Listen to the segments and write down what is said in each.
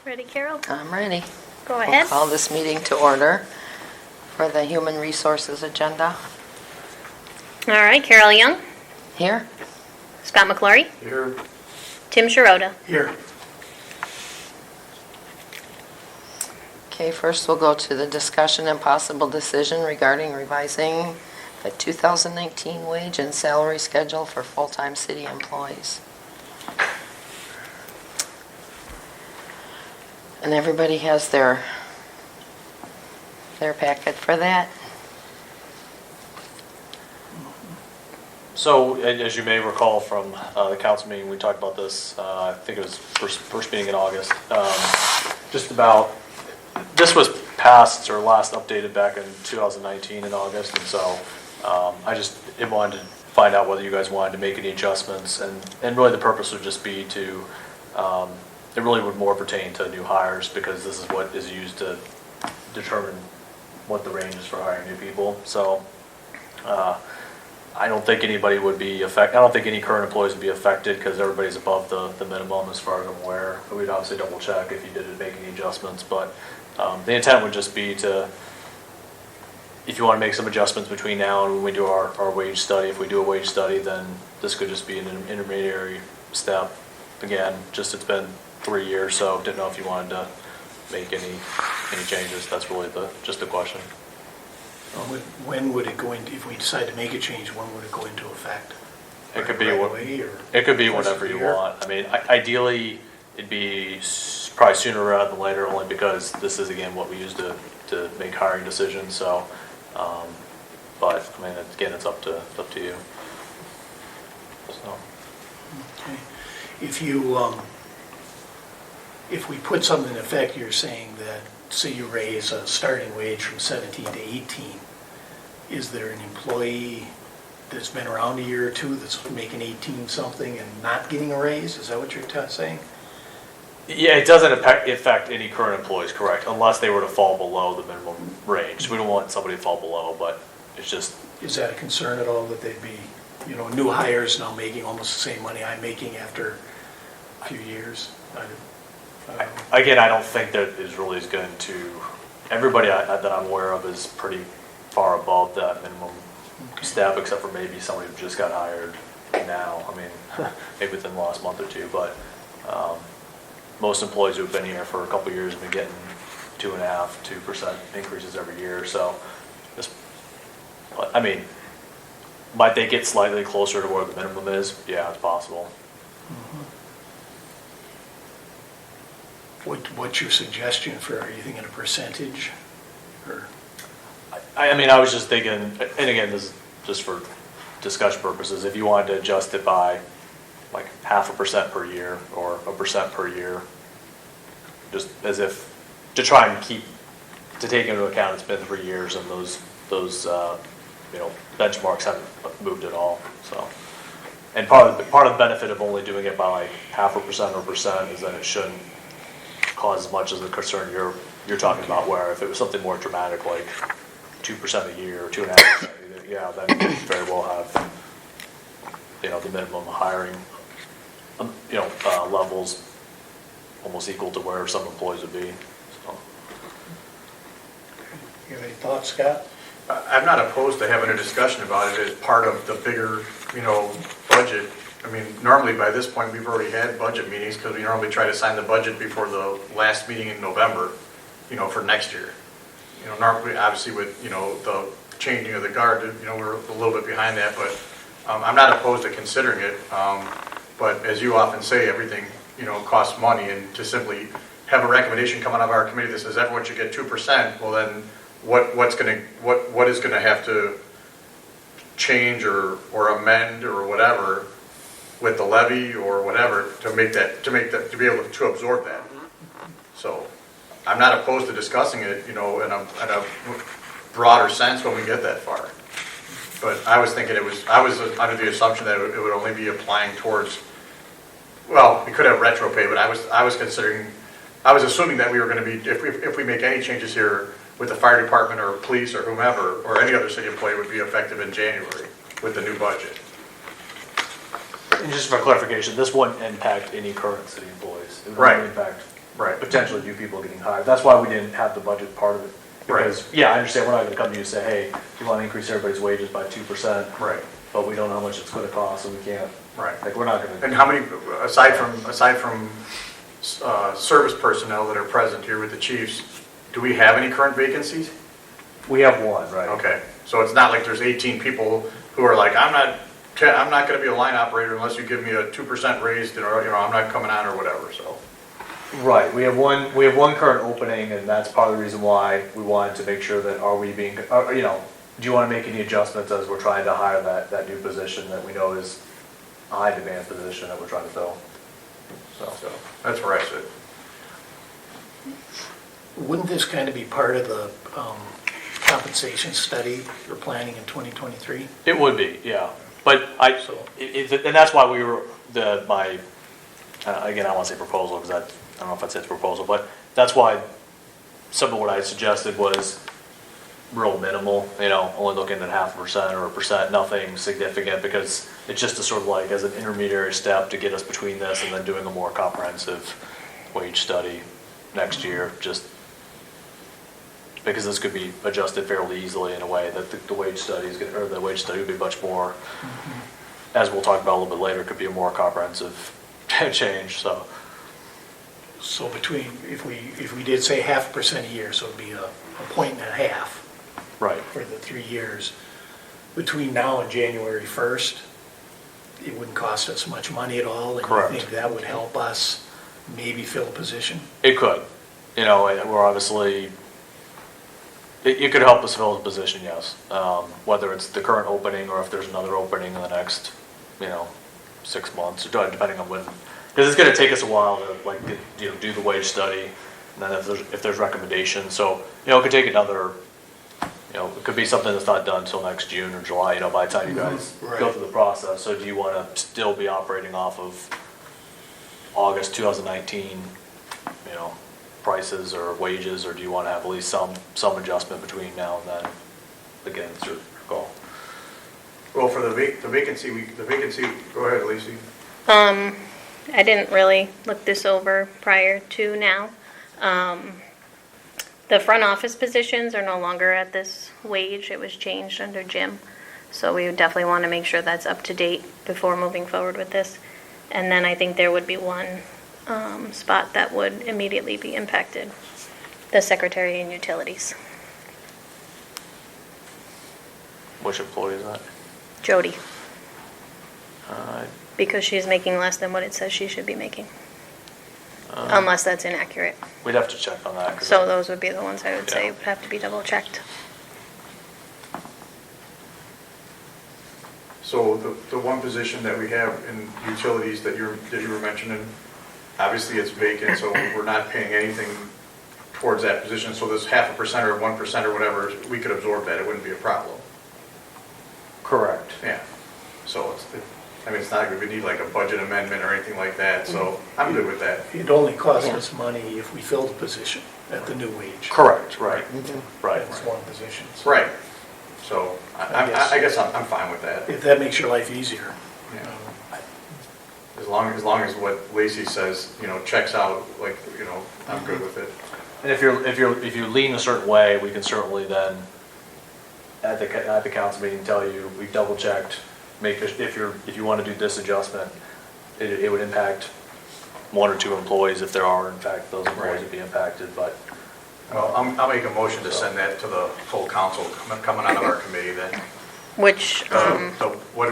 Ready, Carol? I'm ready. Go We'll ahead. call this meeting to order for the Human Resources Agenda. All right, Carol Young, Here? Scott McClory, Here. Tim Sharota. Here. Okay, first we'll go to the discussion and possible decision regarding revising the 2019 wage and salary schedule for full-time city employees. And everybody has their packet for that. So, as you may recall from the council meeting, we talked about this, I think it was first meeting in August, just about, this was passed or last updated back in 2019 in August, and so I just wanted to find out whether you guys wanted to make any adjustments, and really the purpose would just be to, it really would more pertain to new hires, because this is what is used to determine what the range is for hiring new people. So I don't think anybody would be affected. I don't think any current employees would be affected because everybody's above the minimum as far as I'm aware. But we'd obviously double check if you did make any adjustments. But the intent would just be to, if you want to make some adjustments between now and when we do our wage study, if we do a wage study, then this could just be an intermediary step. Again, just it's been 3 years, so didn't know if you wanted to make any changes. That's really just the question. When would it go into, if we decide to make a change, when would it go into effect? It could be Right away, or it could be first of whenever the you year? want. I mean, ideally, it'd be probably sooner rather than later, only because this is again what we use to make hiring decisions. So, but I mean, again, it's up to you. So. Okay. If we put something in effect, you're saying that, say you raise a starting wage from 17 to 18, is there an employee that's been around a year or two that's making 18 something and not getting a raise? Is that what you're saying? Yeah, it doesn't affect any current employees, correct, unless they were to fall below the minimum range. We don't want somebody to fall below, but it's just. Is that a concern at all, that they'd be, new hires now making almost the same money I'm making after a few years? Again, I don't think that is really going to, everybody that I'm aware of is pretty far above that minimum step, except for maybe somebody who just got hired now. I mean, maybe within the last month or two, but most employees who have been here for a couple of years have been getting 2.5%, 2% increases every year. So, I mean, might they get slightly closer to where the minimum is? Yeah, it's possible. Mm-hmm. What's your suggestion for, are you thinking a percentage? Or? I mean, I was just thinking, and again, this is just for discussion purposes, if you wanted to adjust it by like 0.5% per year or 1% per year, just as if, to try and to take into account it's been 3 years and those benchmarks haven't moved at all. So, and part of the benefit of only doing it by like 0.5% or 1% is that it shouldn't cause as much as the concern you're talking about, where if it was something more dramatic like 2% a year or 2.5%, yeah, then you very well have the minimum hiring levels almost equal to where some employees would be. So. You have any thoughts, Scott? I'm not opposed to having a discussion about it as part of the bigger, budget. I mean, normally by this point, we've already had budget meetings because we normally try to sign the budget before the last meeting in November, for next year. Normally, obviously with, the changing of the guard, we're a little bit behind that, but I'm not opposed to considering it. But as you often say, everything, costs money, and to simply have a recommendation come out of our committee that says everyone should get 2%, well then, what is gonna have to change or amend or whatever with the levy or whatever to be able to absorb that. So I'm not opposed to discussing it, in a broader sense when we get that far. But I was thinking I was under the assumption that it would only be applying towards, well, we could have retro pay, but I was assuming that we were going to be, if we make any changes here with the fire department or police or whomever, or any other city employee, would be effective in January with the new budget. And just for clarification, this wouldn't impact any current city employees. It would Right. only impact Right. potentially new people getting hired. That's why we didn't have the budget part of it. Right. Because, yeah, I understand, we're not gonna come to you and say, hey, you wanna increase everybody's wages by 2%. Right, But we don't know how much it's gonna cost, and we can't, right. like, we're not gonna. And how many, aside from service personnel that are present here with the chiefs, do we have any current vacancies? We have one, right? Okay, so it's not like there's 18 people who are like, I'm not gonna be a line operator unless you give me a 2% raise, or, I'm not coming on or whatever, so. Right, we have one current opening, and that's part of the reason why we wanted to make sure that do you want to make any adjustments as we're trying to hire that new position that we know is a high demand position that we're trying to fill? So, So, that's where I sit. Wouldn't this kind of be part of the compensation study you're planning in 2023? it would be, yeah, but So- and that's why we were, again, I want to say proposal, because I don't know if I'd say it's proposal, but that's why some of what I suggested was real minimal, only looking at 0.5% or 1%, nothing significant, because it's just a sort of like as an intermediary step to get us between this and then doing a more comprehensive wage study next year, just because this could be adjusted fairly easily in a way that the wage study would be much more, as we'll talk about a little bit later, could be a more comprehensive change, so. So if we did say 0.5% a year, so it'd be a 1.5 Right. for the 3 years. Between now and January 1st, it wouldn't cost us much money at all. Correct. And you think that would help us maybe fill a position? It could, we're obviously, it could help us fill the position, yes. Whether it's the current opening or if there's another opening in the next, 6 months, depending on when, because it's gonna take us a while to do the wage study, and then if there's recommendations, so, it could take another, it could be something that's not done until next June or July, by the time you guys go Right. through the process. So do you wanna still be operating off of August 2019, prices or wages, or do you wanna have at least some adjustment between now and then? Again, it's your call. Well, for the vacancy, go ahead, Lacey. I didn't really look this over prior to now. The front office positions are no longer at this wage. It was changed under Jim. So we would definitely want to make sure that's up to date before moving forward with this. And then I think there would be one spot that would immediately be impacted, the secretary and utilities. Which employee is that? Jody, Uh, because she's making less than what it says she should be making. Unless that's inaccurate. We'd have to check on that. 'Cause So those would be the ones I would say Yeah. would have to be double checked. So the one position that we have in utilities that you were mentioning, obviously it's vacant, so we're not paying anything towards that position. So this 0.5% or 1% or whatever, we could absorb that, it wouldn't be a problem. Correct. Yeah, so it's not like we need like a budget amendment or anything like that, so I'm good with that. It'd only cost us money if we filled the position at the new wage. Correct, right, right. That's one position. So Right, so I guess I'm fine with that. if that makes your life easier. Yeah. As long as what Lacey says, checks out, I'm good with it. And if you lean a certain way, we can certainly then, at the council meeting, tell you, we've double checked, if you want to do this adjustment, it would impact 1 or 2 employees if there are, in fact, those employees would be impacted, but. Well, I'll make a motion to send that to the full council coming out of our committee then. Which, What,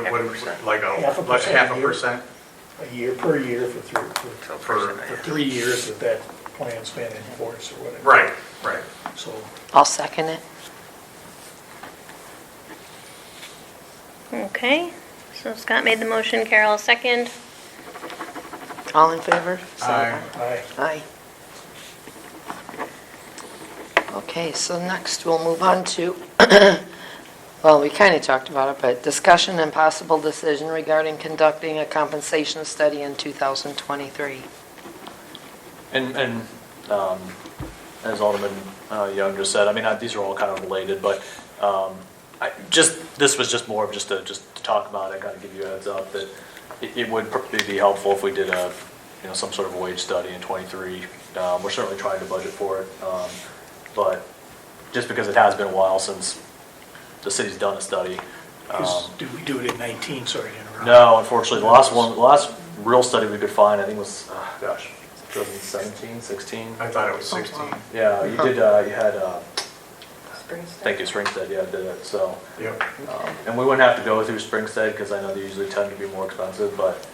like a 0.5% 0.5%? a year per year for 3 years that plan's been in force or whatever. Right. So I'll second it. okay, so Scott made the motion, Carol second. All in favor? Say Aye. Aye. Okay, so next we'll move on to, well, we kind of talked about it, but discussion and possible decision regarding conducting a compensation study in 2023. And as Alderman Young just said, these are all kind of related, but this was just more of just to talk about it, kind of give you a heads up that it would be helpful if we did some sort of wage study in '23 We're certainly trying to budget for it, but just because it has been a while since the city's done a study. Did we do it in 19, sorry to interrupt? No, unfortunately, the last real study we could find, I think was, 2017, 16? I thought it was 16. Yeah, you did, you had, thank you, Springstead, yeah, did it, so. Yep. And we wouldn't have to go through Springstead, because I know they usually tend to be more expensive, but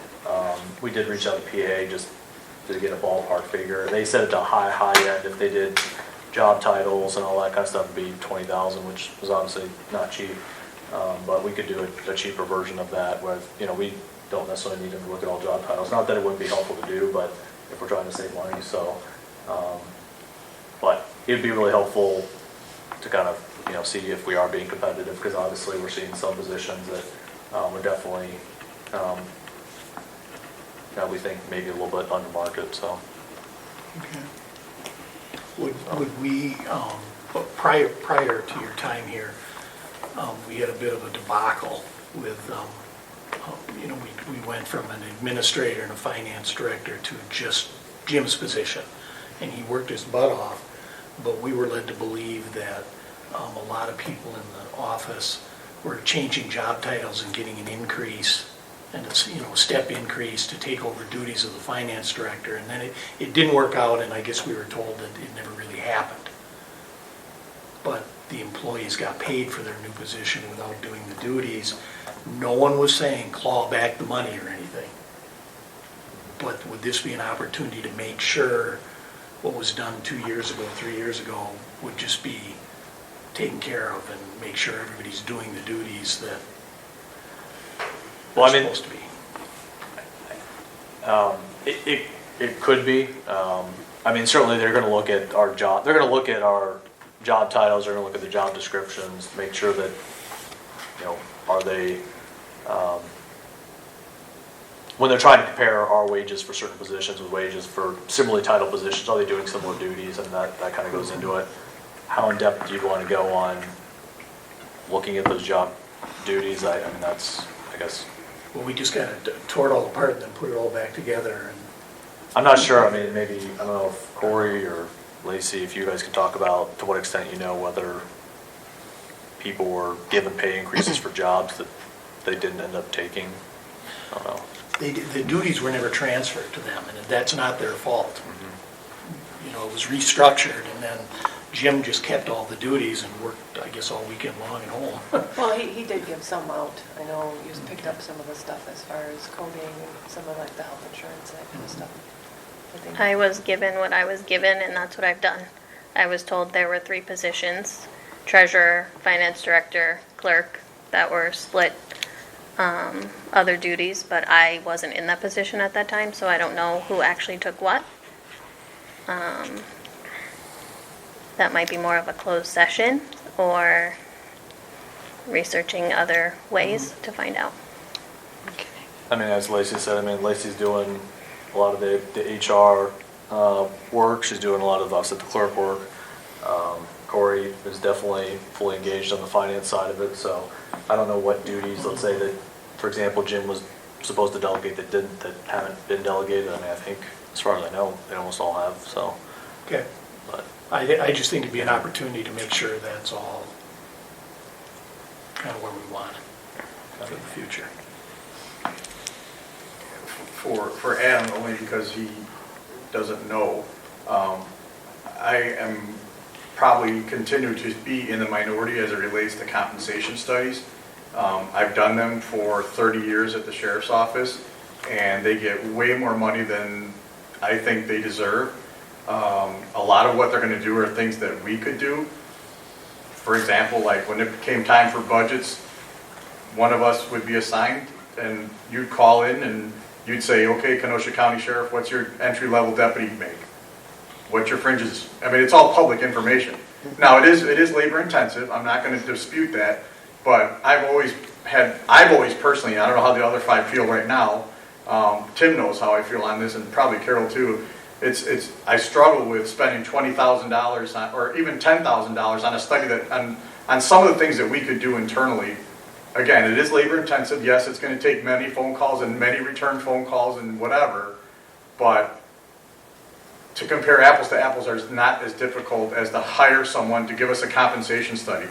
we did reach out to PA just to get a ballpark figure. They said at the high end, if they did job titles and all that kind of stuff, it'd be 20,000, which was obviously not cheap. But we could do a cheaper version of that, where, we don't necessarily need them to look at all job titles. Not that it wouldn't be helpful to do, but if we're trying to save money, so. But it'd be really helpful to kind of, see if we are being competitive, because obviously we're seeing some positions that we're definitely, we think maybe a little bit under market, so. Okay. Would we, prior to your time here, we had a bit of a debacle with, we went from an administrator and a finance director to just Jim's position, and he worked his butt off, but we were led to believe that a lot of people in the office were changing job titles and getting an increase, and a step increase to take over duties of the finance director, and then it didn't work out, and I guess we were told that it never really happened. But the employees got paid for their new position without doing the duties. No one was saying claw back the money or anything. But would this be an opportunity to make sure what was done 2 years ago, 3 years ago, would just be taken care of, and make sure everybody's doing the duties that Well, they're I mean, supposed to be? It could be. Certainly they're going to look at our job. They're going to look at our job titles. They're going to look at the job descriptions, make sure that, are they, when they're trying to compare our wages for certain positions with wages for similarly titled positions, are they doing similar duties? And that kind of goes into it. How in depth do you want to go on looking at those job duties? That's, I guess. Well, we just kind of tore it all apart and then put it all back together. And I'm not sure. Maybe, I don't know if Corey or Lacey, if you guys could talk about to what extent whether people were given pay increases for jobs that they didn't end up taking. I don't know. the duties were never transferred to them, and that's not their fault. Mm-hmm. It was restructured, and then Jim just kept all the duties and worked, I guess, all weekend long at home. Well, he did give some out. I know he was picked up some of the stuff as far as coding and some of like the health insurance, that kind of stuff. think- I was given what I was given, and that's what I've done. I was told there were 3 positions, treasurer, finance director, clerk, that were split other duties, but I wasn't in that position at that time, so I don't know who actually took what. That might be more of a closed session, or researching other ways to find out. As Lacey said, Lacey's doing a lot of the HR work. She's doing a lot of, obviously, the clerk work. Corey is definitely fully engaged on the finance side of it, so I don't know what duties, let's say that, for example, Jim was supposed to delegate that haven't been delegated. I think, as far as I know, they almost all have, so. Okay. But I just think it'd be an opportunity to make sure that's all kind of where we want it for the future. For Adam, only because he doesn't know, I am probably continue to be in the minority as it relates to compensation studies. I've done them for 30 years at the sheriff's office, and they get way more money than I think they deserve. A lot of what they're going to do are things that we could do. For example, like when it came time for budgets, one of us would be assigned, and you'd call in and you'd say, okay, Kenosha County Sheriff, what's your entry-level deputy make? What's your fringes? It's all public information. Now, it is labor-intensive. I'm not going to dispute that, but I've always personally, I don't know how the other 5 feel right now. Tim knows how I feel on this, and probably Carol too. I struggle with spending $20,000 on, or even $10,000 on a study that on some of the things that we could do internally. Again, it is labor intensive. Yes, it's going to take many phone calls and many return phone calls and whatever, but to compare apples to apples is not as difficult as to hire someone to give us a compensation study.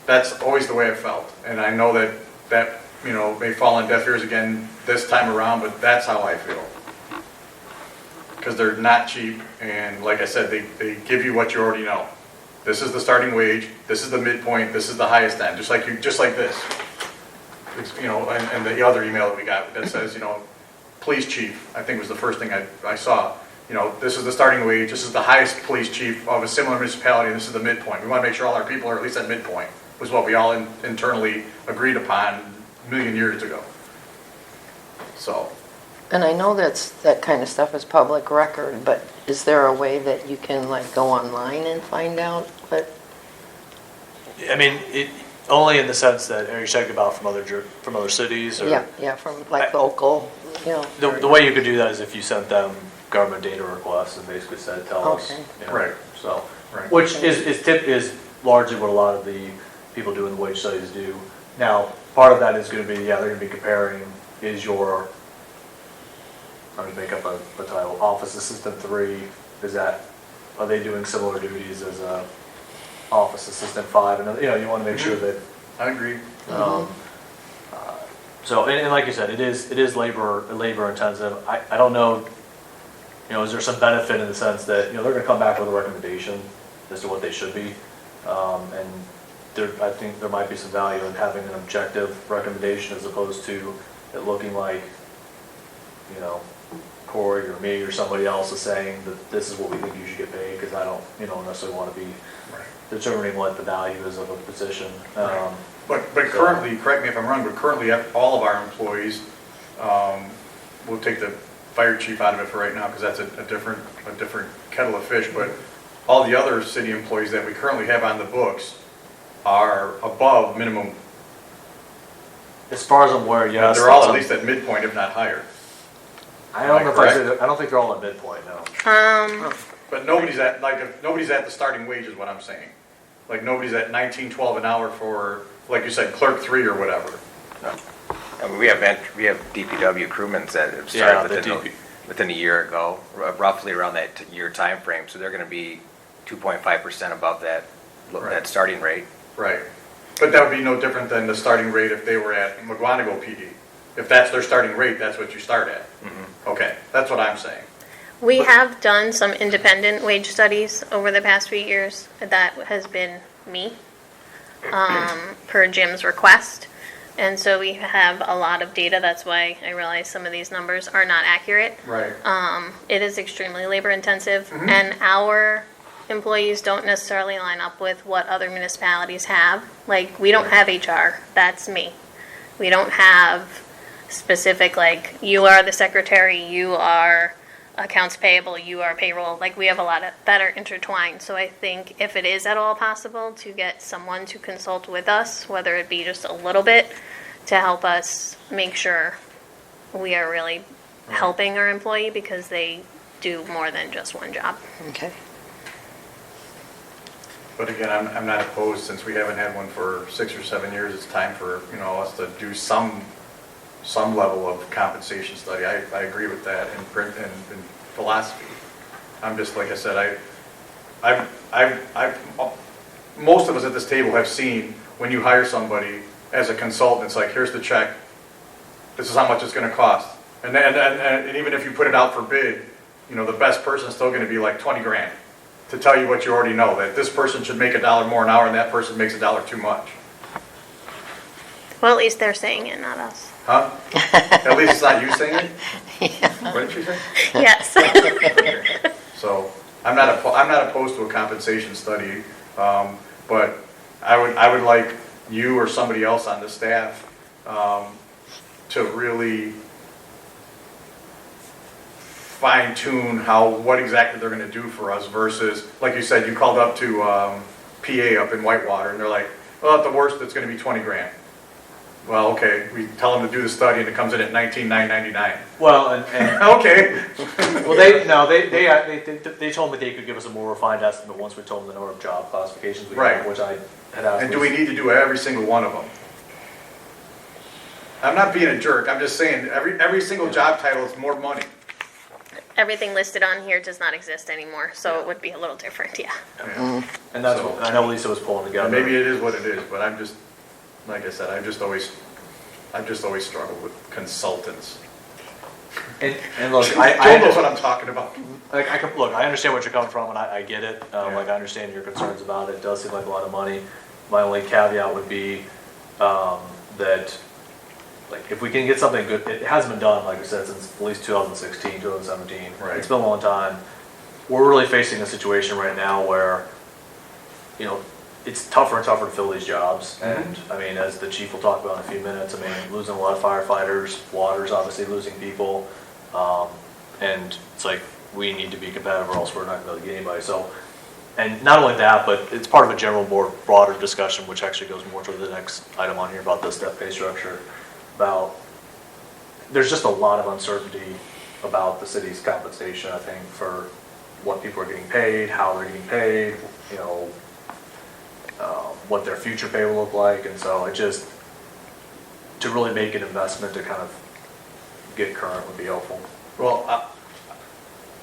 That's always the way I felt. And I know that may fall on deaf ears again this time around, but that's how I feel. Because they're not cheap, and like I said, they give you what you already know. This is the starting wage, this is the midpoint, this is the highest end, just like this. And the other email that we got that says, police chief, I think was the first thing I saw. This is the starting wage, this is the highest police chief of a similar municipality, and this is the midpoint. We want to make sure all our people are at least at midpoint, was what we all internally agreed upon a million years ago. So. And I know that kind of stuff is public record, but is there a way that you can go online and find out what? I mean, only in the sense that, are you talking about from other cities? Or? Yeah, from local, The way you could do that is if you sent them government data requests and basically said, tell us. Okay. Right. So, Right. which is largely what a lot of the people doing the wage studies do. Now, part of that is going to be, they're going to be comparing, I'm going to make up a title, Office Assistant 3, are they doing similar duties as Office Assistant 5? And, you want to make sure that. I agree. So, and like you said, it is labor intensive. I don't know, is there some benefit in the sense that, they're going to come back with a recommendation as to what they should be. And I think there might be some value in having an objective recommendation as opposed to it looking like, Corey or me or somebody else is saying that this is what we think you should get paid, because I don't, necessarily want to be determining what the value is of a position. But currently, correct me if I'm wrong, but currently all of our employees, we'll take the fire chief out of it for right now because that's a different kettle of fish, but all the other city employees that we currently have on the books are above minimum. As far as I'm aware, yes. They're all at least at midpoint, if not higher. I don't know if I don't think they're all at midpoint, no. But nobody's at the starting wage is what I'm saying. Like nobody's at $19.12 an hour for, like you said, clerk 3 or whatever. I mean, we have DPW crewmen that have started within a year ago, roughly around that year time frame. So they're going to be 2.5% above that starting rate. Right. But that would be no different than the starting rate if they were at McGuanago PD. If that's their starting rate, that's what you start at. Mm-hmm. Okay, that's what I'm saying. We have done some independent wage studies over the past few years. That has been me, per Jim's request. And so we have a lot of data. That's why I realize some of these numbers are not accurate. Right. It is extremely labor intensive, and our employees don't necessarily line up with what other municipalities have. Like, we don't have HR. That's me. We don't have specific, you are the secretary, you are accounts payable, you are payroll. We have a lot that are intertwined. So I think if it is at all possible to get someone to consult with us, whether it be just a little bit, to help us make sure we are really helping our employee, because they do more than just one job. Okay. But again, I'm not opposed, since we haven't had one for 6 or 7 years. It's time for us to do some level of compensation study. I agree with that in print and in philosophy. I'm just, like I said, most of us at this table have seen when you hire somebody as a consultant, it's like, here's the check, this is how much it's going to cost. And even if you put it out for bid, the best person's still going to be like 20 grand to tell you what you already know, that this person should make $1 more an hour and that person makes $1 too much. Well, at least they're saying it, not us. Huh? At least it's not you saying it? What did you say? Yes. Okay. So I'm not opposed to a compensation study, but I would like you or somebody else on the staff to really fine tune what exactly they're going to do for us versus, like you said, you called up to PA up in Whitewater and they're like, well, at the worst it's going to be 20 grand. Well, okay, we tell them to do the study and it comes in at $19,999. Well, and Okay. well, they told me they could give us a more refined estimate once we told them the number of job classifications we Right. have, which I had asked. And do we need to do every single one of them? I'm not being a jerk. I'm just saying every single job title is more money. everything listed on here does not exist anymore, so it would be a little different, yeah. And that's what, I know Lisa was pulling together. And maybe it is what it is, but I'm just, like I said, I've just always struggled with consultants. And look, Joe knows what I'm talking about. Like, look, I understand what you're coming from, and I get it. Like, I understand your concerns about it. It does seem like a lot of money. My only caveat would be that, like, if we can get something good, it hasn't been done, like I said, since at least 2016, 2017. Right. It's been a long time. We're really facing a situation right now where, you know, it's tougher and tougher to fill these jobs. And, I mean, as the chief will talk about in a few minutes, I mean, losing a lot of firefighters, water's obviously losing people. And it's like, we need to be competitive or else we're not going to get anybody. So, and not only that, but it's part of a general, more broader discussion, which actually goes more to the next item on here about the step pay structure. About, there's just a lot of uncertainty about the city's compensation, I think, for what people are getting paid, how they're getting paid, you know, what their future pay will look like. And so it just, to really make an investment to kind of get current would be helpful. Well,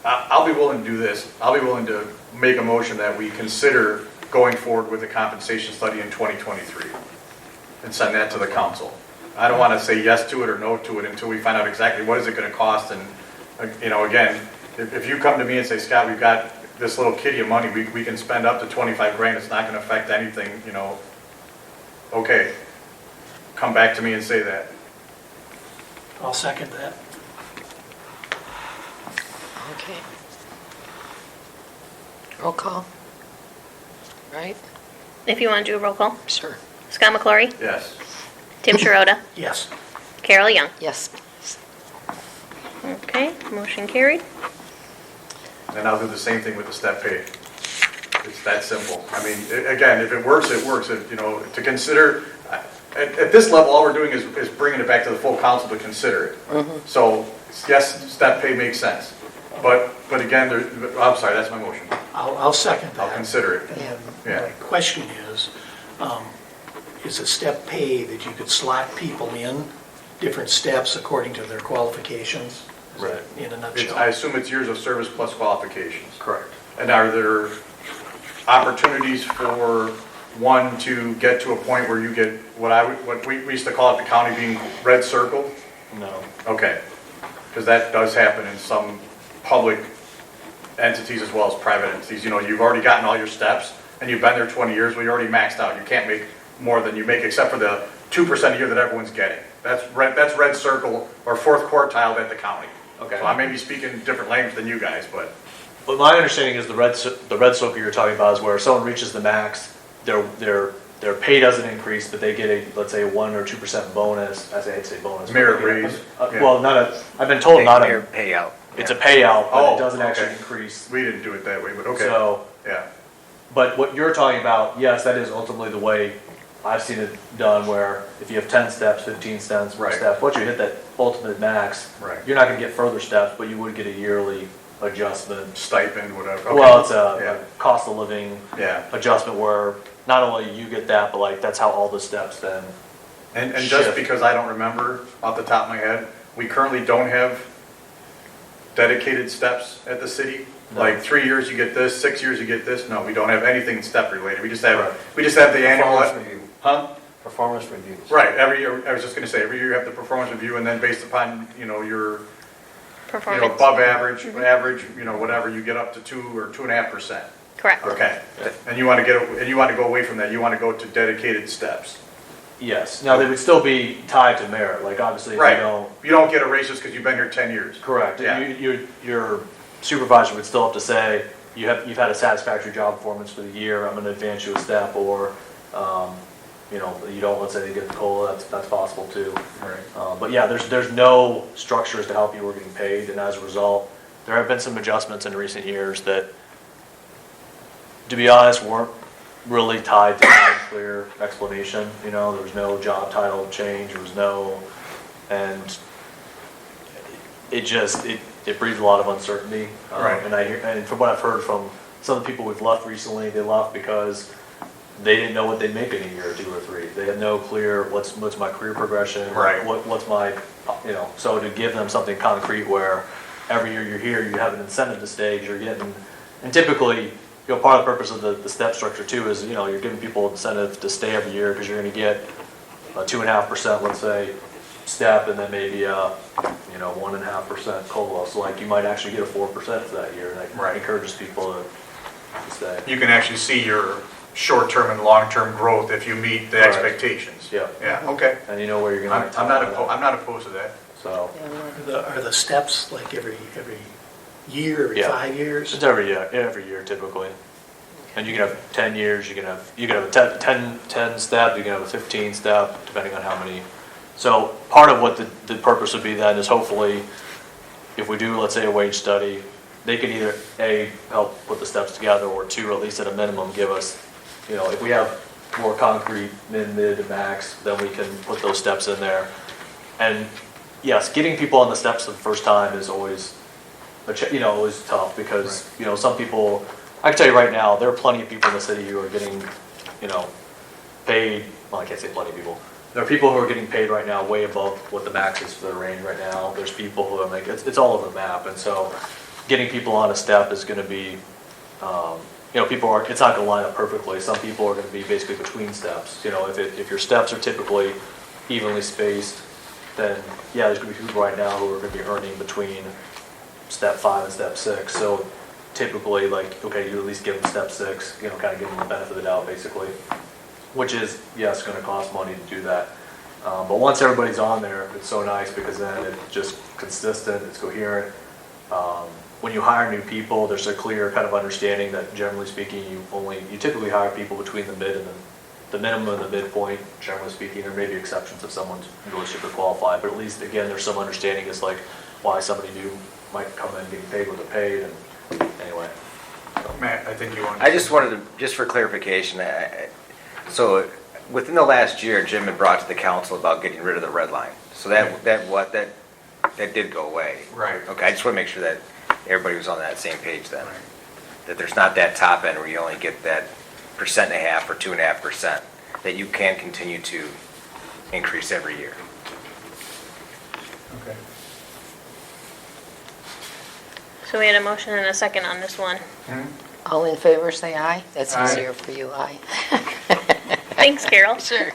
I'll be willing to do this. I'll be willing to make a motion that we consider going forward with a compensation study in 2023 and send that to the council. I don't want to say yes to it or no to it until we find out exactly what is it going to cost. And, you know, again, if you come to me and say, Scott, we've got this little kitty of money, we can spend up to 25 grand, it's not going to affect anything, you know, okay, come back to me and say that. I'll second that. Okay. Roll call. Right? If you want to do a roll call. Sure. Scott McClory, Yes. Tim Sharota, Yes. Carol Young. Yes. Okay, motion carried. And I'll do the same thing with the step pay. It's that simple. I mean, again, if it works, it works. If, you know, to consider, at this level, all we're doing is bringing it back to the full council to consider it. So, yes, step pay makes sense. But again, I'm sorry, that's my motion. I'll second that. I'll consider it. And Yeah. my question is a step pay that you could slot people in, different steps according to their qualifications? Is that Right. in a I nutshell? assume it's years of service plus qualifications. Correct. And are there opportunities for one to get to a point where you get what we used to call it the county being red circled? No. Okay, because that does happen in some public entities as well as private entities. You know, you've already gotten all your steps and you've been there 20 years, well, you're already maxed out. You can't make more than you make except for the 2% a year that everyone's getting. That's red circle or fourth quartile at the county. Okay. So I may be speaking different language than you guys, but But my understanding is the red circle you're talking about is where someone reaches the max, their pay doesn't increase, but they get a, let's say, 1 or 2% bonus. I'd say bonus. Merit raise, yeah. Well, not a. I've been told not a. Payout. It's a payout, but Oh, it doesn't actually okay. increase. we didn't do it that way, but okay. So, Yeah, but what you're talking about, yes, that is ultimately the way I've seen it done. Where if you have 10 steps, 15 steps, Right. once you hit that ultimate max, Right. you're not going to get further steps, but you would get a yearly adjustment. stipend, whatever. Okay. Well, it's Yeah. a cost of living Yeah, adjustment where not only you get that, but like that's how all the steps then. and just Shift. because I don't remember off the top of my head, we currently don't have dedicated steps at the city. No. Like 3 years you get this, 6 years you get this. No, we don't have anything step related. We just Right. have the annual. Performance review. Huh? Performance reviews. Right, every year, I was just gonna say, every year you have the performance review and then based upon, you know, your, Performance. above average, whatever, you get up to 2 or 2.5%. Correct. Okay. And you wanna go away from that, you wanna go to dedicated steps. Yes. Now they would still be tied to merit. Like obviously, if Right. you don't. You don't get a raise just because you've been here 10 years. Correct. Yeah. Your supervisor would still have to say you've had a satisfactory job performance for the year. I'm going to advance you a step, or you don't. Let's say they get the COLA. That's possible too. Right. But yeah, there's no structures to help you were getting paid, and as a result, there have been some adjustments in recent years that, to be honest, weren't really tied to any clear explanation. You know, there was no job title change. There was no, and it breeds a lot of uncertainty. Right. And from what I've heard from some of the people we've left recently, they left because they didn't know what they'd make in a year or 2 or 3. They had no clear what's my career progression. Right. What's my, so to give them something concrete where every year you're here, you have an incentive to stay, 'cause you're getting, and typically, part of the purpose of the step structure too is, you're giving people incentive to stay every year, because you're gonna get a 2.5%, let's say, step, and then maybe a, 1.5% COLA. So like, you might actually get a 4% for that year, and that Right. encourages people to stay. You can actually see your short-term and long-term growth if you meet the Correct. expectations. Yeah. Yeah, okay. And you know where you're gonna. I'm not opposed to that. So, Are the steps like every year, every Yeah. 5 years? it's every year typically. And you can have 10 years, you can have a 10 step, you can have a 15 step, depending on how many. So part of what the purpose would be then is hopefully, if we do, let's say, a wage study, they can either, A, help put the steps together, or two, at least at a minimum, give us, if we have more concrete mid, and max, then we can put those steps in there. And yes, getting people on the steps the first time is always, always tough, because, some people, I can tell you right now, there are plenty of people in the city who are getting, paid, well, I can't say plenty of people. There are people who are getting paid right now way above what the max is for the range right now. There's people who are like, it's all over the map. And so getting people on a step is going to be, it's not going to line up perfectly. Some people are going to be basically between steps. If your steps are typically evenly spaced, then yeah, there's going to be people right now who are going to be earning between step 5 and step 6. So typically, like, okay, you at least give them step 6, kind of give them the benefit of the doubt, basically. Which is, yes, going to cost money to do that. But once everybody's on there, it's so nice, because then it's just consistent, it's coherent. When you hire new people, there's a clear kind of understanding that, generally speaking, you typically hire people between the mid and the minimum and the midpoint, generally speaking. There may be exceptions if someone's really super qualified, but at least, again, there's some understanding as like why somebody new might come in getting paid what they're paid, and anyway. Matt, I think you want. I just wanted to, just for clarification, so within the last year, Jim had brought to the council about getting rid of the red line. So that did go away. Right. Okay, I just want to make sure that everybody was on that same page then. That there's not that top end where you only get that 1.5% or 2.5%, that you can continue to increase every year. Okay. So we had a motion and a second on this one. All in favor, say aye. That's Aye. easier for you, aye. Thanks, Carol. Sure.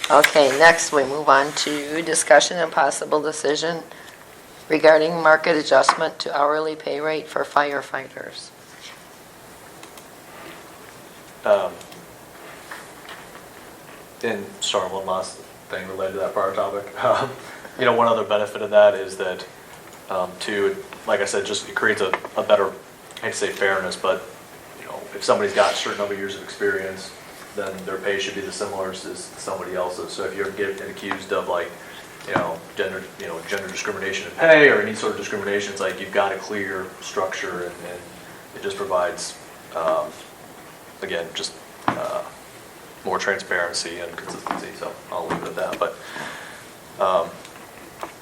Okay, next we move on to discussion and possible decision regarding market adjustment to hourly pay rate for firefighters. And sorry, one last thing related to that prior topic. One other benefit of that is that, like I said, just it creates a better, I hate to say fairness, but if somebody's got a certain number of years of experience, then their pay should be the similar as somebody else's. So if you ever get accused of gender discrimination in pay or any sort of discrimination, it's like you've got a clear structure, and it just provides, again, just more transparency and consistency. So I'll leave it at that. But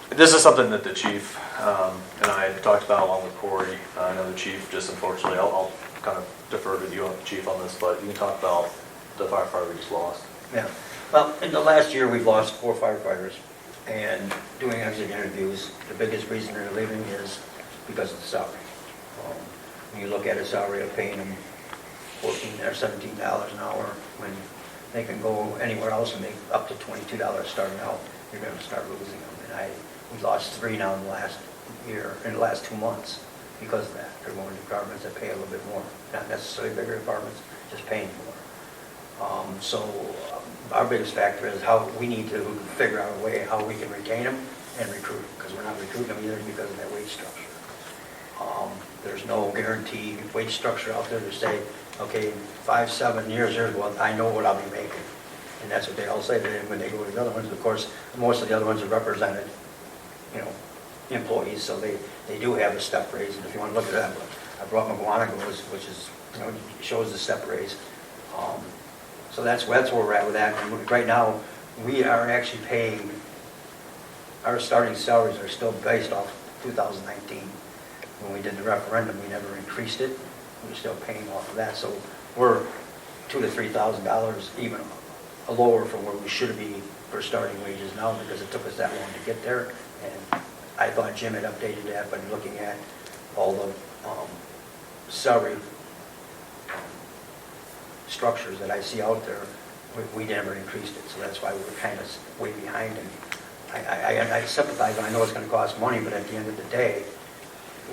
this is something that the chief and I had talked about along with Corey. I know the chief, just unfortunately, I'll kind of defer to you, chief, on this, but you can talk about the firefighter we just lost. Yeah, well, in the last year, we've lost 4 firefighters, and doing exit interviews, the biggest reason they're leaving is because of the salary. When you look at a salary of paying them $14 or $17 an hour, when they can go anywhere else and make up to $22 starting out, you're going to start losing them. And we lost 3 now in the last year, in the last 2 months, because of that. They're going to departments that pay a little bit more, not necessarily bigger departments, just paying more. Our biggest factor is how we need to figure out a way how we can retain them and recruit, because we're not recruiting them either because of that wage structure. There's no guaranteed wage structure out there to say, okay, 5-7 years, here's what I know what I'll be making. And that's what they all say when they go to the other ones. Of course, most of the other ones are represented, employees, so they do have a step raise. And if you want to look at that, I brought McGuanago, which is, shows the step raise. So that's where we're at with that. And right now, we are actually paying, our starting salaries are still based off 2019. When we did the referendum, we never increased it. We're still paying off of that. So we're $2,000 to $3,000 even lower from where we should be for starting wages now because it took us that long to get there. And I thought Jim had updated that, but looking at all the salary structures that I see out there, we never increased it, so that's why we were kind of way behind. And I sympathize, and I know it's going to cost money, but at the end of the day,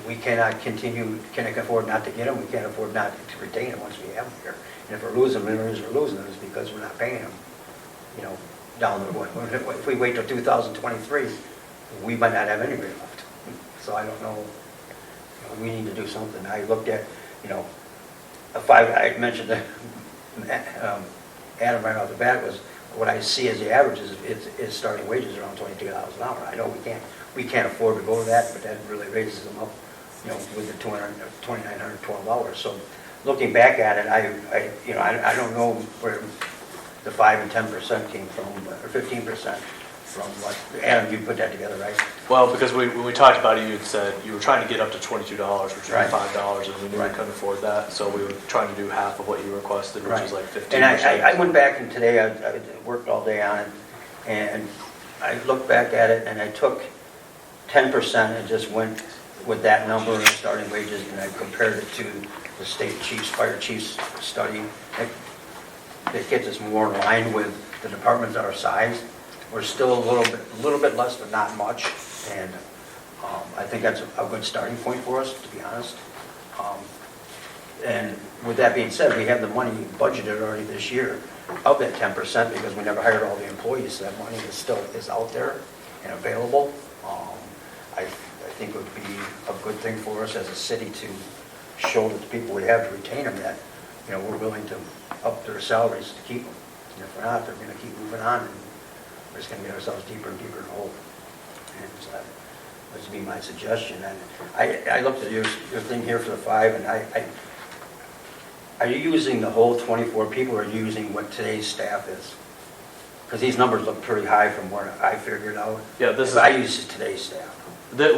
we cannot continue, cannot afford not to get them, we can't afford not to retain them once we have them here. And if we're losing them, we're losing them, it's because we're not paying them, you know, down the road. If we wait till 2023, we might not have anybody left. So I don't know, you know, we need to do something. I looked at, you know, I mentioned that Adam right off the bat was, what I see as the average is starting wages around $22 an hour. I know we can't afford to go to that, but that really raises them up, you know, with the $2,912. So looking back at it, I don't know where the 5 and 10% came from, or 15% from what, Adam, you put that together, right? Well, because when we talked about it, you had said you were trying to get up to $22 or Right. $25, and we knew Right. we couldn't afford that, so we were trying to do half of what you requested, which was like 15%. And I went back, and today I worked all day on it, and I looked back at it, and I took 10% and just went with that number of starting wages, and I compared it to the state chiefs, fire chiefs study. It gets us more in line with the departments our size. We're still a little bit less, but not much, and I think that's a good starting point for us, to be honest. And with that being said, we have the money budgeted already this year of that 10% because we never hired all the employees, so that money is out there and available. I think it would be a good thing for us as a city to show that the people we have to retain them, that, you know, we're willing to up their salaries to keep them. And if we're not, they're going to keep moving on, and we're just going to get ourselves deeper and deeper in the hole. And so that would be my suggestion. And I looked at your thing here for the 5, and are you using the whole 24 people, or are you using what today's staff is? Because these numbers look pretty high from what I figured out. Yeah, this is. I use today's staff. This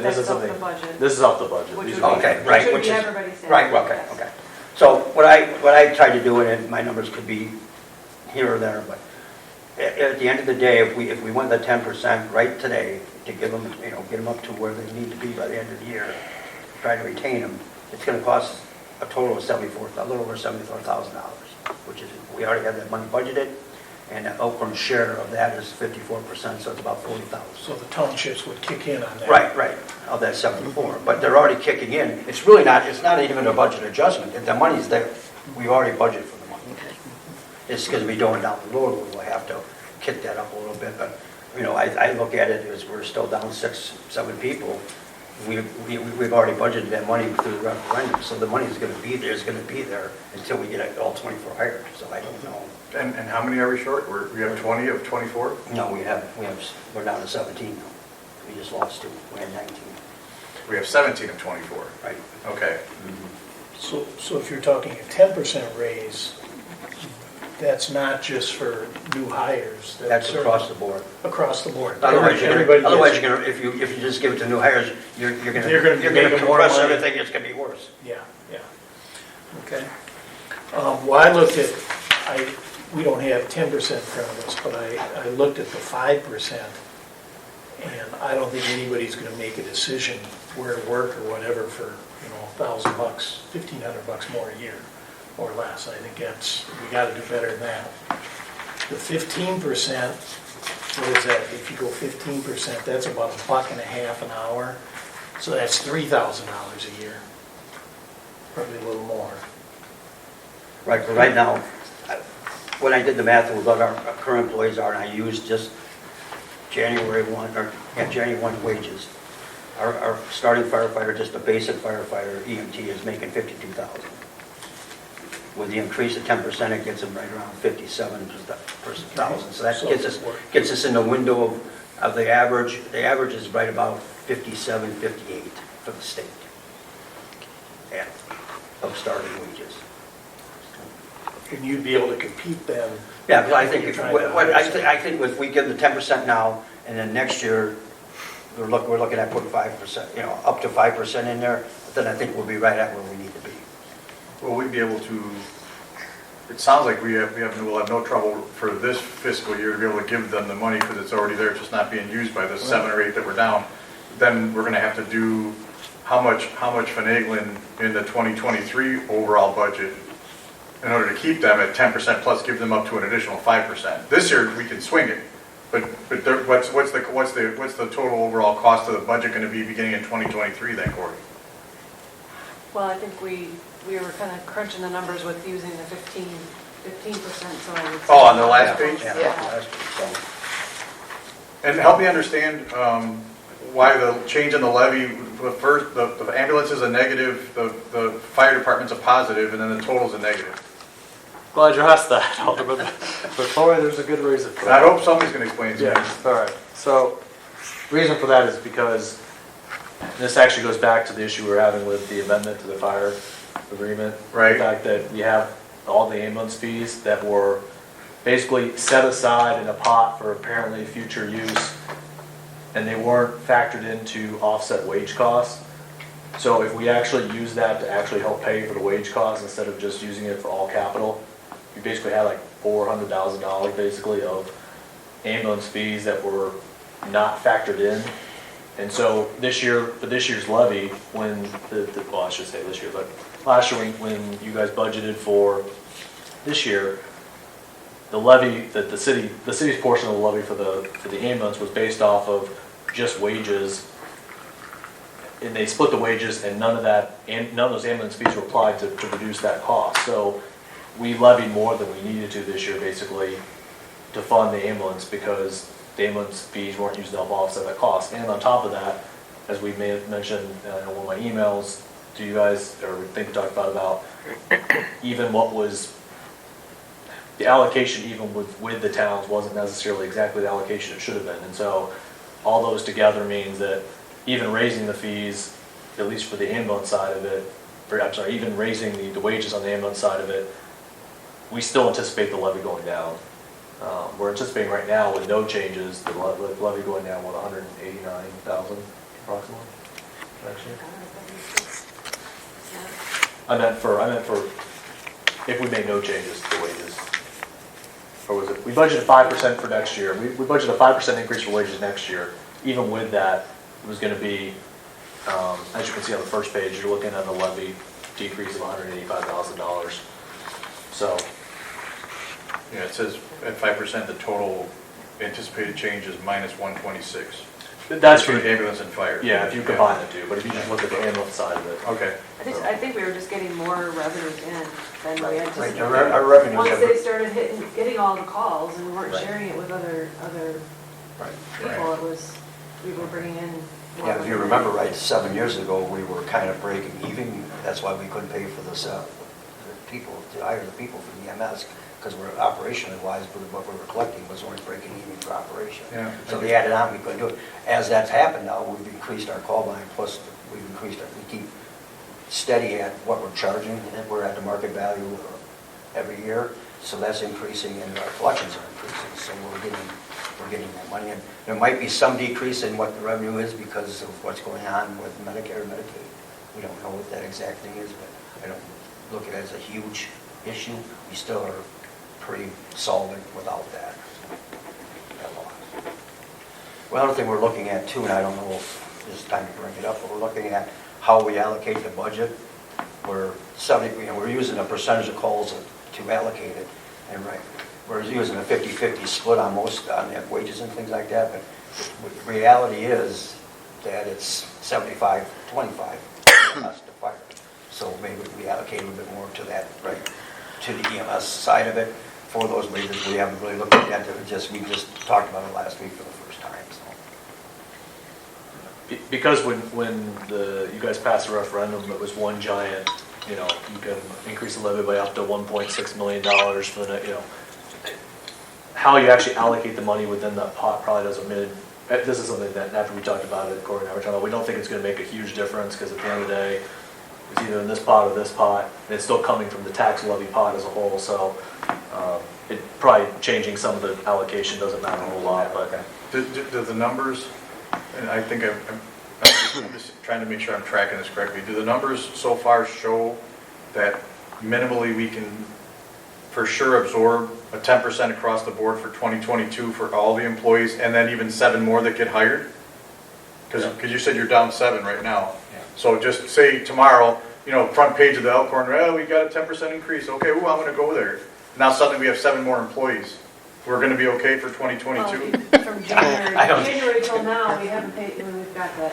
That's is off the something. budget. This is off the budget. Which These would are- be- Okay, right, Should which be is, everybody's salary, right, okay, yes. okay. So what I tried to do, and my numbers could be here or there, but at the end of the day, if we went the 10% right today to give them, you know, get them up to where they need to be by the end of the year, try to retain them, it's going to cost a total of a little over $74,000, which is, we already have that money budgeted, and the Elkhorn share of that is 54%, so it's about $40,000. So the townships would kick in on that. Right, of that 74, but they're already kicking in. It's really not, it's not even a budget adjustment. If the money's there, we already budgeted for the money. It's going to be going down the road, we'll have to kick that up a little bit, but, you know, I look at it as we're still down 6, 7 people. We've already budgeted that money through the referendum, so the money's going to be there, it's going to be there until we get all 24 hired, so I don't know. And how many are we short? We have 20 of 24? No, we're down to 17 now. We just lost 2, we had 19, We have 17 of 24. right? Okay. So if you're talking a 10% raise, that's not just for new hires. That's across the board. Across the board. Otherwise, Everybody gets- you're gonna, if you just give it to new hires, you're gonna You're gonna be making more compress money. everything, it's gonna be worse. Yeah. Okay. Well, I looked at, we don't have 10% in front of us, but I looked at the 5%, and I don't think anybody's gonna make a decision where to work or whatever for, you know, $1,000, $1,500 more a year or less. I think we gotta do better than that. The 15%, what is that? If you go 15%, that's about $1.50 an hour. So that's $3,000 a year, probably a little more. Right, but right now, when I did the math of what our current employees are, and I used just January 1 wages, our starting firefighter, just a basic firefighter, EMT, is making $52,000. With the increase of 10%, it gets them right around $57,000. So that gets us in the window of the average. The average is right about 57, 58 for the state. Yeah, of starting wages. And you'd be able to compete then. Yeah, because I think, You're trying to I think if we give the 10% now, and then next year, we're looking at putting 5%, you know, up to 5% in there, then I think we'll be right at where we need to be. Will we be able to it sounds like we'll have no trouble for this fiscal year to be able to give them the money because it's already there, it's just not being used by the 7 or 8 that we're down. Then we're gonna have to do how much finagling in the 2023 overall budget in order to keep them at 10% plus give them up to an additional 5%. This year, we can swing it, but what's the total overall cost of the budget gonna be beginning in 2023 then, Corey? Well, I think we were kind of crunching the numbers with using the 15%, so I would say. Oh, on the last page? Yeah. And help me understand why the change in the levy, the ambulance is a negative, the fire department's a positive, and then the total's a negative. Glad you asked that, Alderman. But Corey, there's a good reason for And I that. hope somebody's gonna explain to me. Yeah, all right. So, reason for that is because this actually goes back to the issue we were having with the amendment to the fire agreement. Right. The fact that we have all the ambulance fees that were basically set aside in a pot for apparently future use, and they weren't factored in to offset wage costs. So if we actually use that to actually help pay for the wage costs instead of just using it for all capital, we basically had like $400,000 basically of ambulance fees that were not factored in. And so this year, for this year's levy, when well, I should say this year, but last year when you guys budgeted for this year, the levy that the city's portion of the levy for the ambulance was based off of just wages. And they split the wages, and none of those ambulance fees were applied to reduce that cost. So we levied more than we needed to this year, basically, to fund the ambulance because the ambulance fees weren't used to help offset that cost. And on top of that, as we may have mentioned in one of my emails to you guys, or we think we talked about even what was the allocation, even with the towns, wasn't necessarily exactly the allocation it should have been. And so all those together means that even raising the fees, at least for the ambulance side of it, even raising the wages on the ambulance side of it, we still anticipate the levy going down. We're anticipating right now with no changes, the levy going down, what, 189,000 approximately next year? I meant for if we made no changes to the wages. Or was it, we budgeted 5% for next year. We budgeted a 5% increase for wages next year. Even with that, it was going to be, as you can see on the first page, you're looking at a levy decrease of $185,000. So, Yeah, it says at 5%, the total anticipated change is minus 126. that's for for the ambulance and fire. yeah, if you combine the two. But if you just look at the ambulance side of it, Okay. I think we were just getting more revenues in than we Right, anticipated. our revenues Once have. they started getting all the calls and we weren't Right. sharing it with other Right. people, we were bringing in. more Yeah, if you revenue. remember right, 7 years ago, we were kind of breaking even. That's why we couldn't pay for the people, to hire the people for the EMS, because we're operationally wise, but what we were collecting was only breaking even for operation. Yeah. So they added on, we couldn't do it. As that's happened now, we've increased our call volume, plus we keep steady at what we're charging, and we're at the market value every year. So that's increasing, and our collections are increasing, so we're getting that money. And there might be some decrease in what the revenue is because of what's going on with Medicare and Medicaid. We don't know what that exact thing is, but I don't look at it as a huge issue. We still are pretty solvent without that loss. Well, another thing we're looking at too, and I don't know if this is time to bring it up, but we're looking at how we allocate the budget. We're using a percentage of calls to allocate it, and we're using a 50-50 split on the wages and things like that, but the reality is that it's 75-25 us to fire. So maybe we allocate a little bit more to that, to the EMS side of it for those wages. We haven't really looked at that, we just talked about it last week for the first time, so. because when you guys passed the referendum, it was one giant, you can increase the levy by up to $1.6 million for the, how you actually allocate the money within that pot probably doesn't mean, this is something that after we talked about it, Corey and I were talking about, we don't think it's going to make a huge difference because at the end of the day, it's either in this pot or this pot, and it's still coming from the tax levy pot as a whole, so it probably changing some of the allocation doesn't matter a whole lot, but. Do the numbers, and I think I'm just trying to make sure I'm tracking this correctly, do the numbers so far show that minimally we can for sure absorb a 10% across the board for 2022 for all the employees, and then even 7 more that get hired? Because you said you're down 7 right now. So just say tomorrow, front page of the Elkhorn, well, we got a 10% increase, okay, ooh, I'm gonna go there. Now suddenly we have 7 more employees. We're gonna be okay for 2022? From January till now, we haven't paid, we've got that.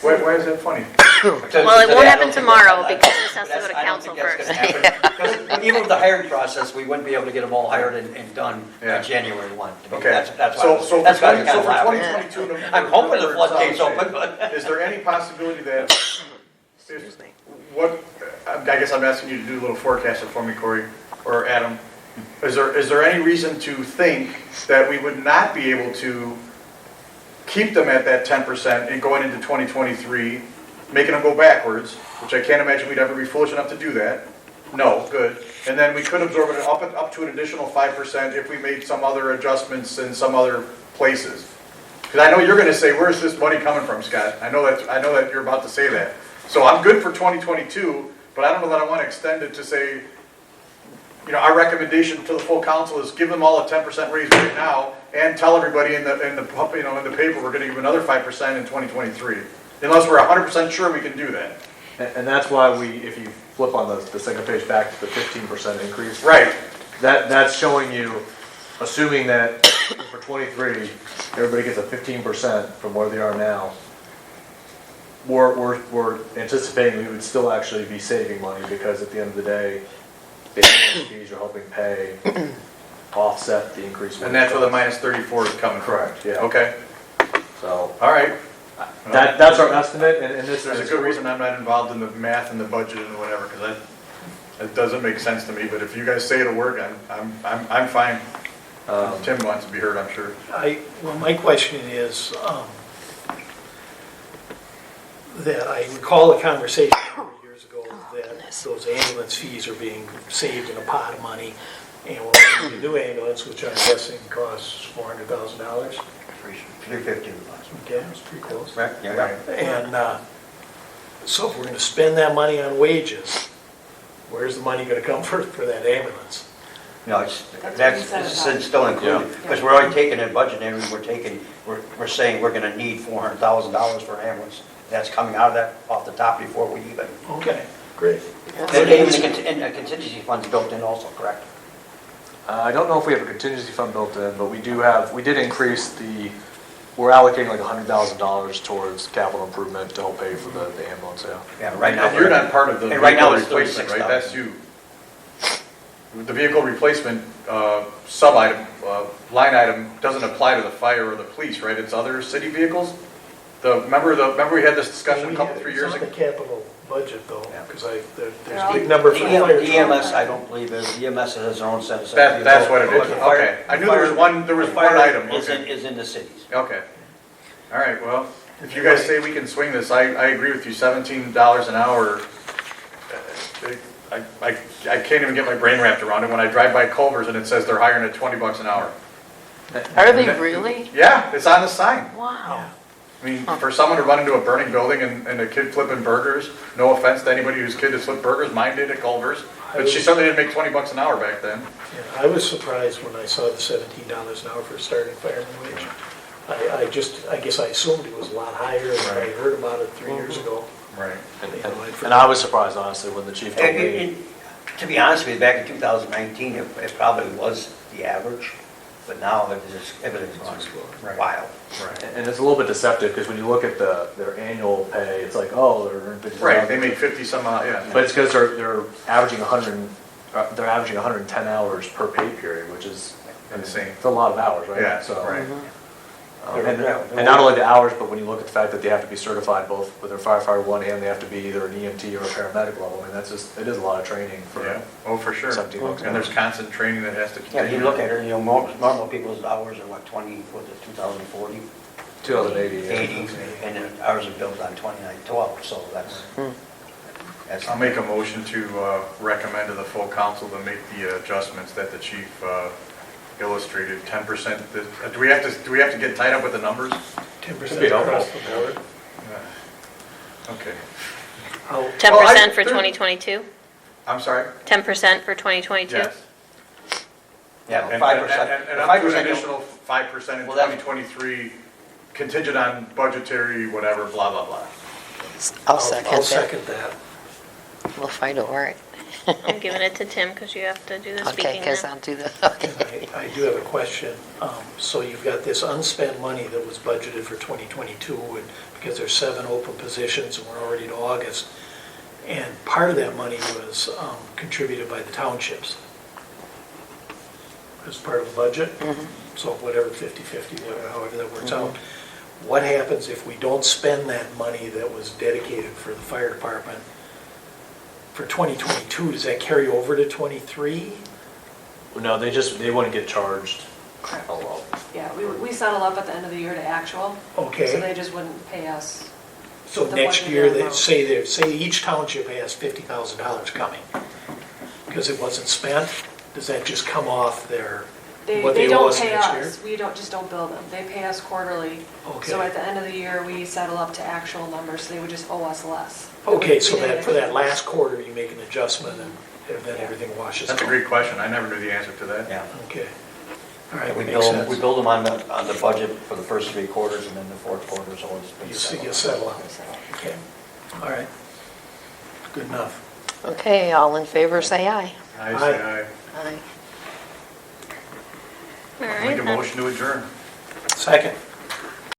Why is that funny? Well, it won't happen tomorrow because this has to go to council first. Even with the hiring process, we wouldn't be able to get them all hired and done Yeah. by January 1. Okay. That's So why, that's why we for kind of laugh. 2022. I'm hoping the floodgates open, but. Is there any possibility that, I guess I'm asking you to do a little forecasting for me, Corey, or Adam. Is there any reason to think that we would not be able to keep them at that 10% and going into 2023, making them go backwards, which I can't imagine we'd ever be foolish enough to do that? No, good. And then we could absorb it up to an additional 5% if we made some other adjustments in some other places. Because I know you're going to say, where's this money coming from, Scott? I know that you're about to say that. So I'm good for 2022, but I don't know that I want to extend it to say, our recommendation to the full council is give them all a 10% raise right now and tell everybody in the paper we're going to give another 5% in 2023. Unless we're 100% sure we can do that. And that's why if you flip on the second page back to the 15% increase. Right. That's showing you, assuming that for 23, everybody gets a 15% from where they are now. We're anticipating we would still actually be saving money because at the end of the day, the ambulance fees you're helping pay offset the increase. And that's where the minus 34 is coming from. Correct, yeah. Okay. So All right. that's our estimate, and this There's a good reason I'm not involved in the math and the budget and whatever, because that doesn't make sense to me. But if you guys say it'll work, I'm fine. Tim wants to be heard, I'm sure. Well, my question is, that I recall a conversation years ago that those ambulance fees are being saved in a pot of money, and we're getting a new ambulance, which I'm guessing costs $400,000. 350. Okay, that's pretty close. Right, yeah. And so if we're going to spend that money on wages, where's the money going to come for that ambulance? No, it's still included, because we're already taking in budget, and we're saying we're gonna need $400,000 for an ambulance. That's coming out of that, off the top before we even. Okay, great. And even a contingency fund's built in also, correct? I don't know if we have a contingency fund built in, but we did increase we're allocating like $100,000 towards capital improvement to help pay for the ambulance, yeah. Yeah, right now. And you're not part of the And right now vehicle there's replacement, right? 36,000. That's you. The vehicle replacement sub-item, line item doesn't apply to the fire or the police, right? It's other city vehicles? Remember we had this discussion a 3 years It's ago? on the capital budget though, Yeah. because there's They're a all- big number for The fire. EMS, I don't believe is, EMS has their own set aside. That's what it is, But the fire- okay. I knew there was one the item, fire is okay. is in the cities. Okay. All right, well, if you guys say we can swing this, I agree with you, $17 an hour. I can't even get my brain wrapped around it when I drive by Culver's and it says they're hiring at $20 an hour. Are they really? Yeah, it's on the sign. Wow. I mean, for someone to run into a burning building and a kid flipping burgers, no offense to anybody whose kid has flipped burgers, mine did at Culver's, but she certainly didn't make $20 an hour back then. Yeah, I was surprised when I saw the $17 an hour for starting fireman wage. I guess I assumed it was a lot higher, and I heard about it 3 years ago. Right. And I was surprised, honestly, when the chief told me. To be honest with you, back in 2019, it probably was the average, but now everything's gone Right. wild. Right. And it's a little bit deceptive, because when you look at their annual pay, it's like, oh, they're. Right, they make 50 some odd, yeah. But it's because they're averaging 110 hours per pay period, which is Insane. It's a lot of hours, right? Yeah, So, right. And not only the hours, but when you look at the fact that they have to be certified both with their firefighter one and they have to be either an EMT or a paramedic level, I mean, it is a lot of training for. Yeah, oh, for sure. 17 bucks. And there's constant training that has to Yeah, continue. you look at it, normal people's hours are what, 2040? 2080. yeah. 80, and then ours are built on 2912, so that's. I'll make a motion to recommend to the full council to make the adjustments that the chief illustrated, 10%. Do we have to get tied up with the numbers? 10% across the board. Okay. 10% for 2022? I'm sorry? 10% for 2022? Yes. Yeah, And 5%. and up to an 5%. additional 5% in Well, that's- 2023, contingent on budgetary, whatever, blah, blah, blah. I'll second I'll that. second that. We'll fight over it. I'm giving it to Tim because you have to do the Okay, speaking because now. I'll do the, And okay. I do have a question. So you've got this unspent money that was budgeted for 2022, and because there's 7 open positions and we're already to August. And part of that money was contributed by the townships as part of the budget. So whatever, 50/50, whatever, however that works out. What happens if we don't spend that money that was dedicated for the fire department for 2022? Does that carry over to 23? No, they wouldn't get charged. Yeah, we settle up at the end of the year to actual. Okay. So they just wouldn't pay us. So The next budgeted year, they amount. say each township has $50,000 coming because it wasn't spent, does that just come off their, what They they owe don't us pay next year? us, we don't bill them, they pay us quarterly. So Okay. at the end of the year, we settle up to actual numbers, so they would just owe us less. Okay, so We did that, it. for that last quarter, you make an adjustment and then everything washes out? That's a great question. I never knew the answer to that. Yeah. Okay. All right, We makes build, sense. we build them on the budget for the first 3 quarters, and then the fourth quarter is always been You settled. settle out. Okay, all right. Good enough. Okay, all in favor, say aye. I say aye. Aye. All Make right, a motion to adjourn. Second.